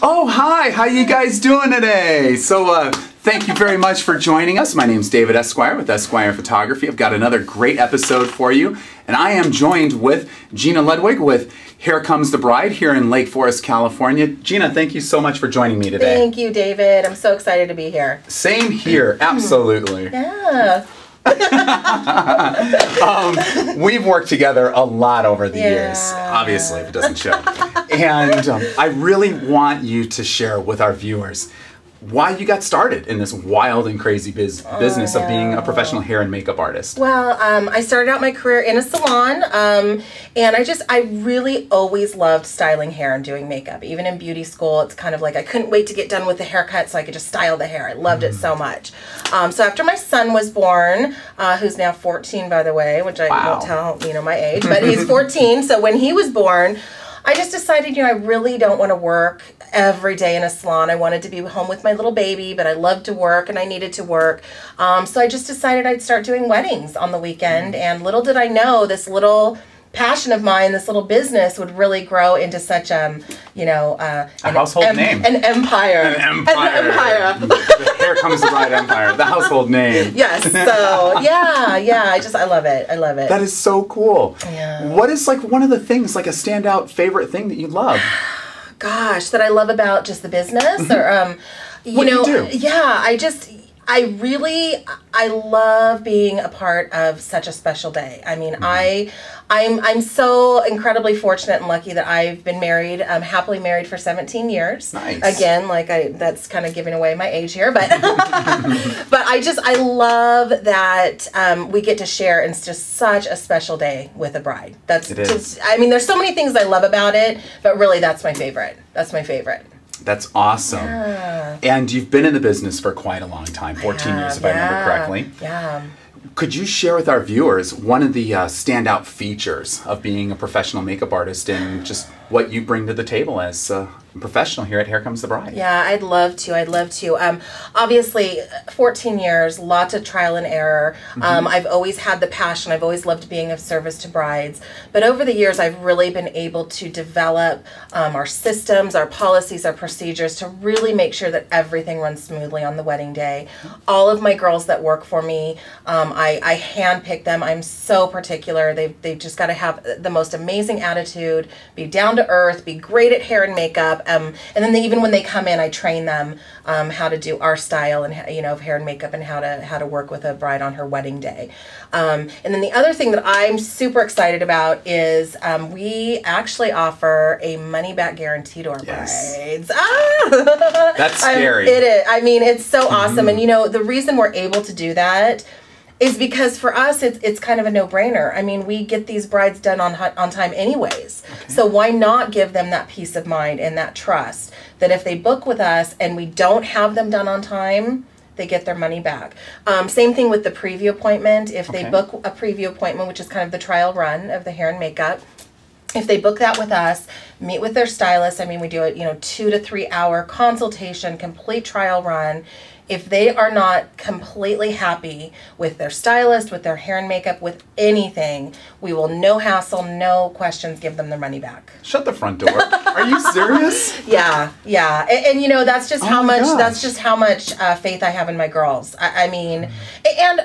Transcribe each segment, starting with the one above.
Oh, hi! How you guys doing today? So, thank you very much for joining us. My name's David Esquire with Esquire Photography. I've got another great episode for you, and I am joined with Gina Ludwig with Here Comes the Bride here in Lake Forest, California. Gina, thank you so much for joining me today. Thank you, David. I'm so excited to be here. Same here, absolutely. Yeah. We've worked together a lot over the years, obviously, if it doesn't show. And I really want you to share with our viewers why you got started in this wild and crazy business of being a professional hair and makeup artist. Well, I started out my career in a salon, and I really always loved styling hair and doing makeup. Even in beauty school, it's kind of like I couldn't wait to get done with the haircut so I could just style the hair. I loved it so much. So after my son was born, who's now 14, by the way, which I won't tell, my age, but he's 14. So when he was born, I just decided, I really don't want to work every day in a salon. I wanted to be home with my little baby, but I loved to work and I needed to work. So I just decided I'd start doing weddings on the weekend. And little did I know, this little passion of mine, this little business would really grow into such a household name. An empire. An empire. Here Comes the Bride empire. The household name. Yes. So I love it. I love it. That is so cool. Yeah. What is one of the things, a standout favorite thing that you love? Gosh, that I love about just the business, or what do you do? Yeah, I love being a part of such a special day. I mean, I'm so incredibly fortunate and lucky that I've been married, happily married for 17 years. Nice. Again, that's kind of giving away my age here, but but I love that we get to share. It's just such a special day with a bride. It is. There's so many things I love about it, but really that's my favorite. That's my favorite. That's awesome. Yeah. And you've been in the business for quite a long time, 14 years if I remember correctly. Yeah. Could you share with our viewers one of the standout features of being a professional makeup artist and just what you bring to the table as a professional here at Here Comes the Bride? Yeah, I'd love to. Obviously, 14 years, lots of trial and error. I've always had the passion. I've always loved being of service to brides. But over the years, I've really been able to develop our systems, our policies, our procedures to really make sure that everything runs smoothly on the wedding day. All of my girls that work for me, I handpick them. I'm so particular. They've just got to have the most amazing attitude, be down to earth, be great at hair and makeup. And then even when they come in, I train them how to do our style and of hair and makeup and how to work with a bride on her wedding day. And then the other thing that I'm super excited about is we actually offer a money back guarantee to our brides. That's scary. It is. It's so awesome. And the reason we're able to do that is because for us, it's kind of a no-brainer. We get these brides done on time anyways. Okay. So why not give them that peace of mind and that trust that if they book with us and we don't have them done on time, they get their money back. Same thing with the preview appointment. If they book a preview appointment, which is kind of the trial run of the hair and makeup, if they book that with us, meet with their stylist, we do it, 2 to 3 hour consultation, complete trial run. If they are not completely happy with their stylist, with their hair and makeup, with anything, we will, no hassle, no questions, give them their money back. Shut the front door. Are you serious? Yeah. And that's just how much faith I have in my girls. And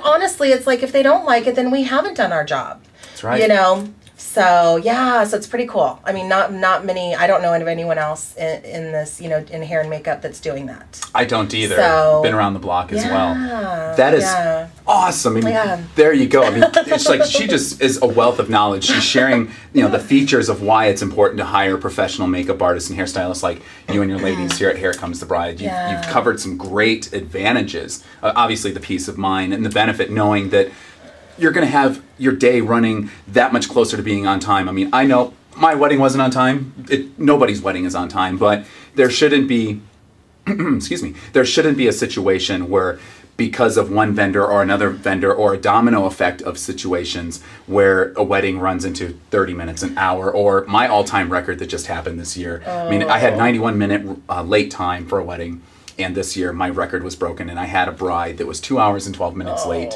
honestly, it's like if they don't like it, then we haven't done our job. That's right. So it's pretty cool. Not many, I don't know of anyone else in this, in hair and makeup that's doing that. I don't either. Been around the block as well. That is awesome. There you go. It's like she just is a wealth of knowledge. She's sharing, the features of why it's important to hire professional makeup artists and hairstylists like you and your ladies here at Here Comes the Bride. You've covered some great advantages. Obviously the peace of mind and the benefit knowing that you're going to have your day running that much closer to being on time. I know my wedding wasn't on time. Nobody's wedding is on time, but there shouldn't be, there shouldn't be a situation where because of one vendor or another vendor or a domino effect of situations where a wedding runs into 30 minutes, an hour, or my all-time record that just happened this year. I had 91-minute late time for a wedding. And this year, my record was broken, and I had a bride that was 2 hours and 12 minutes late.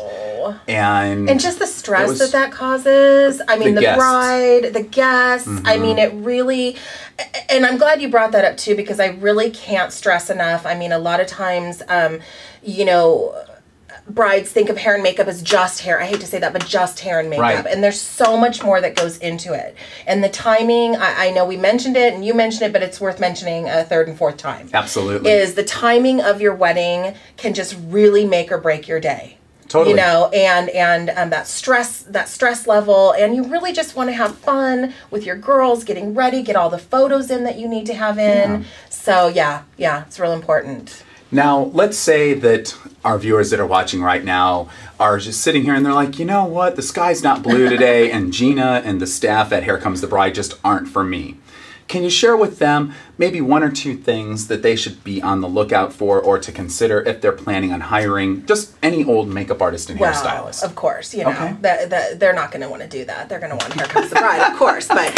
And just the stress that causes. I mean, the bride, the guests. I mean, it really... And I'm glad you brought that up, too, because I really can't stress enough. I mean, a lot of times, you know... brides think of hair and makeup as just hair. I hate to say that, but just hair and makeup. Right. And there's so much more that goes into it. And the timing, I know we mentioned it and you mentioned it, but it's worth mentioning a third and fourth time. Absolutely. Is the timing of your wedding can just really make or break your day. Totally. You know, and that stress level, and you really just want to have fun with your girls, getting ready, get all the photos in that you need to have in. So yeah, it's real important. Now, let's say that our viewers that are watching right now are just sitting here and they're like, you know what, the sky's not blue today, and Gina and the staff at Here Comes the Bride just aren't for me. Can you share with them maybe one or two things that they should be on the lookout for or to consider if they're planning on hiring just any old makeup artist and hairstylist? Of course, you know, they're not going to want to do that. They're going to want Here Comes the Bride, of course. But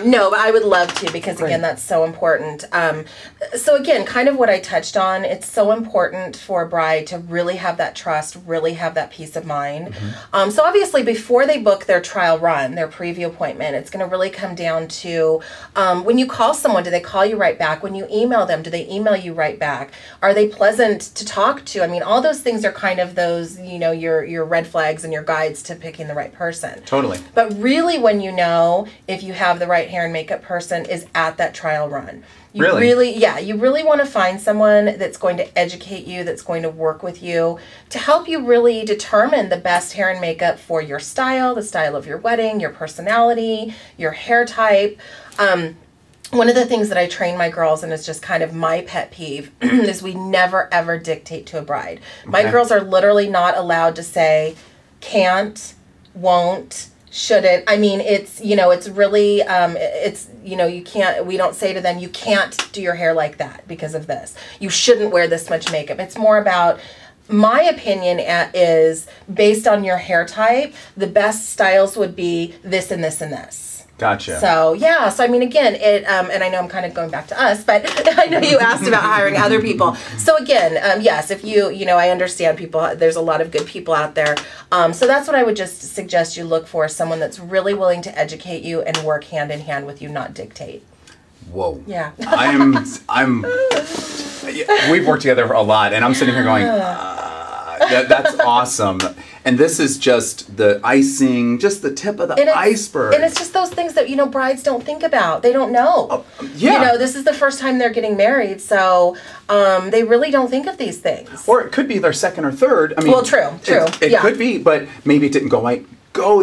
no, but I would love to because, again, that's so important. So, again, kind of what I touched on, it's so important for a bride to really have that trust, really have that peace of mind. So, obviously, before they book their trial run, their preview appointment, it's going to really come down to when you call someone, do they call you right back? When you email them, do they email you right back? Are they pleasant to talk to? I mean, all those things are kind of those, you know, your red flags and your guides to picking the right person. Totally. But really, when you know if you have the right hair and makeup person is at that trial run. You really want to find someone that's going to educate you, that's going to work with you to help you really determine the best hair and makeup for your style, the style of your wedding, your personality, your hair type. One of the things that I train my girls, and it's just kind of my pet peeve, is we never ever dictate to a bride. My girls are literally not allowed to say can't, won't, shouldn't. I mean, it's, you know, it's really, it's, you know, you can't, we don't say to them, you can't do your hair like that because of this. You shouldn't wear this much makeup. It's more about, my opinion is based on your hair type, the best styles would be this and this and this. Gotcha. So, yeah. So, I mean, again, it, and I know I'm kind of going back to us, but I know you asked about hiring other people. So, again, yes, if you know, I understand people, there's a lot of good people out there. So that's what I would just suggest you look for, someone that's really willing to educate you and work hand in hand with you, not dictate. Whoa. Yeah. We've worked together a lot, and I'm sitting here going, that's awesome. And this is just the icing, just the tip of the iceberg. And it's just those things that, you know, brides don't think about. They don't know. You know, this is the first time they're getting married, so they really don't think of these things. Or it could be their second or third. I mean, well, true. It could be, but maybe it didn't go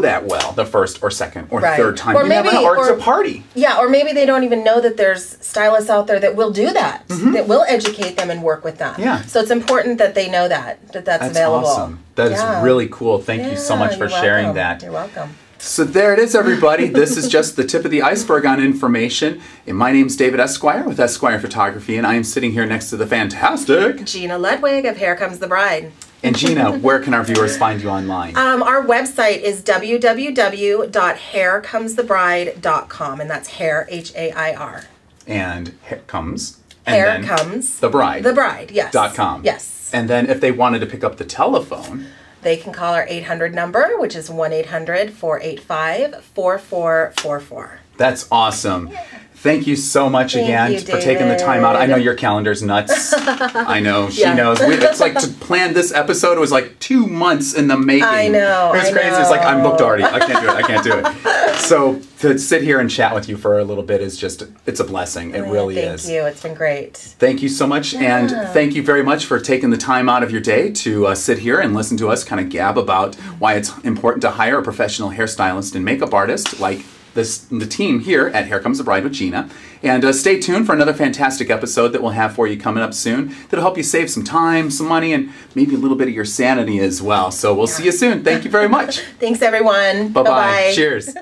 that well the first or second or third time. Or maybe, or it's a party. Yeah, or maybe they don't even know that there's stylists out there that will do that, that will educate them and work with them. Yeah. So it's important that they know that's available. Awesome. That is really cool. Thank you so much for sharing that. You're welcome. So there it is, everybody. This is just the tip of the iceberg on information. And my name's David Esquire with Esquire Photography, and I am sitting here next to the fantastic Gina Ludwig of Here Comes the Bride. And Gina, where can our viewers find you online? Our website is www.haircomesthebride.com, and that's hair, H-A-I-R. And Here Comes. Hair Comes. The Bride. The Bride, yes. .com. Yes. And then if they wanted to pick up the telephone, they can call our 800 number, which is 1-800-485-4444. That's awesome. Thank you so much again for taking the time out. I know your calendar's nuts. I know. She knows. It's like to plan this episode, it was like 2 months in the making. I know. It was crazy. It's like, I'm booked already. I can't do it. So to sit here and chat with you for a little bit is just, it's a blessing. It really is. Thank you. It's been great. Thank you so much. And thank you very much for taking the time out of your day to sit here and listen to us kind of gab about why it's important to hire a professional hairstylist and makeup artist like the team here at Here Comes the Bride with Gina. And stay tuned for another fantastic episode that we'll have for you coming up soon that'll help you save some time, some money, and maybe a little bit of your sanity as well. So we'll see you soon. Thank you very much. Thanks, everyone. Bye-bye. Cheers.